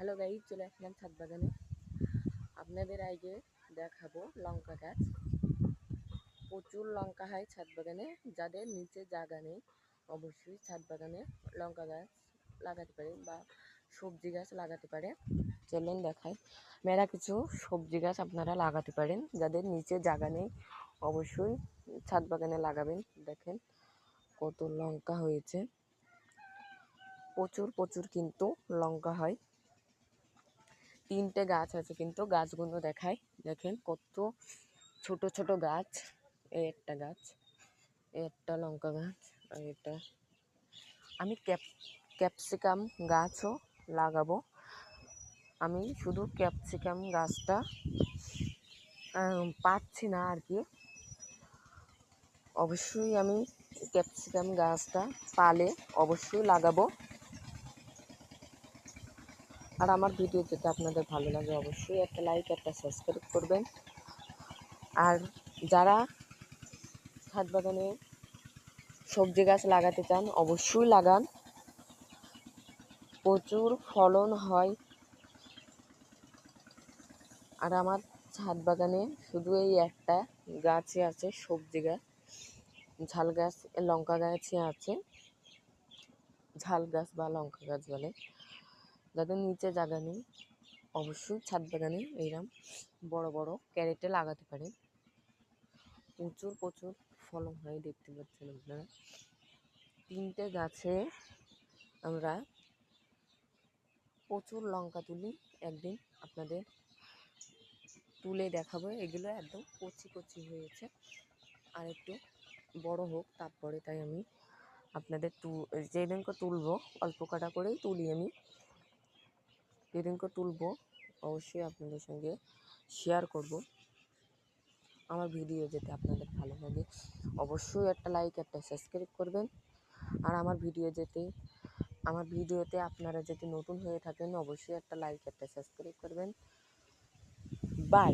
Hello guys, চলে আসলাম ছাদ বাগানে। আপনাদের আগে দেখাবো লঙ্কা গাছ। প্রচুর লঙ্কা হয় ছাদ বাগানে। যাদের নিচে জায়গা নেই অবশ্যই ছাদ বাগানে লঙ্কা গাছ লাগাতে পারেন বা সবজি গাছ লাগাতে পারে। চলুন দেখাই। মেয়েরা কিছু সবজি গাছ আপনারা লাগাতে পারেন। যাদের নিচে জায়গা নেই অবশ্যই ছাদ বাগানে লাগাবেন। দেখেন কত লঙ্কা হয়েছে, প্রচুর কিন্তু লঙ্কা হয়। 3টে গাছ আছে, কিন্তু গাছগুলো দেখাই। দেখেন কত ছোট ছোট গাছ। এই একটা গাছ, এই একটা লঙ্কা গাছ, আর এটা আমি ক্যাপসিকাম গাছও লাগাবো। আমি শুধু ক্যাপসিকাম গাছটা পাচ্ছি না আর কি। অবশ্যই আমি ক্যাপসিকাম গাছটা পালে অবশ্যই লাগাবো। আর আমার ভিডিও যদি আপনাদের ভালো লাগে অবশ্যই একটা লাইক, একটা সাবস্ক্রাইব করবেন। আর যারা ছাদ বাগানে সবজি গাছ লাগাতে চান অবশ্যই লাগান, প্রচুর ফলন হয়। আর আমার ছাদ বাগানে শুধু এই একটা গাছই আছে, সবজি গাছ, ঝাল গাছ, লঙ্কা গাছই আছে। ঝাল গাছ বা লঙ্কা গাছ বলে। যাদের নিচে জায়গা নেই অবশ্যই ছাদ বাগানে এইরকম বড় বড় ক্যারেটে লাগাতে পারে। প্রচুর ফলন হয়, দেখতে পাচ্ছেন আপনারা। 3টে গাছে আমরা প্রচুর লঙ্কা তুলি। একদিন আপনাদের তুলে দেখাবো। এগুলো একদম কচি হয়েছে, আর একটু বড় হোক তারপরে, তাই আমি আপনাদের যেদিনকে তুলবো অল্প কাটা করেই তুলি আমি। যেদিনকে তুলবো অবশ্যই আপনাদের সঙ্গে শেয়ার করব। আমার ভিডিও যাতে আপনাদের ভালো লাগে অবশ্যই একটা লাইক, একটা সাবস্ক্রাইব করবেন। আর আমার ভিডিওতে আপনারা যদি নতুন হয়ে থাকেন অবশ্যই একটা লাইক, একটা সাবস্ক্রাইব করবেন। বাই।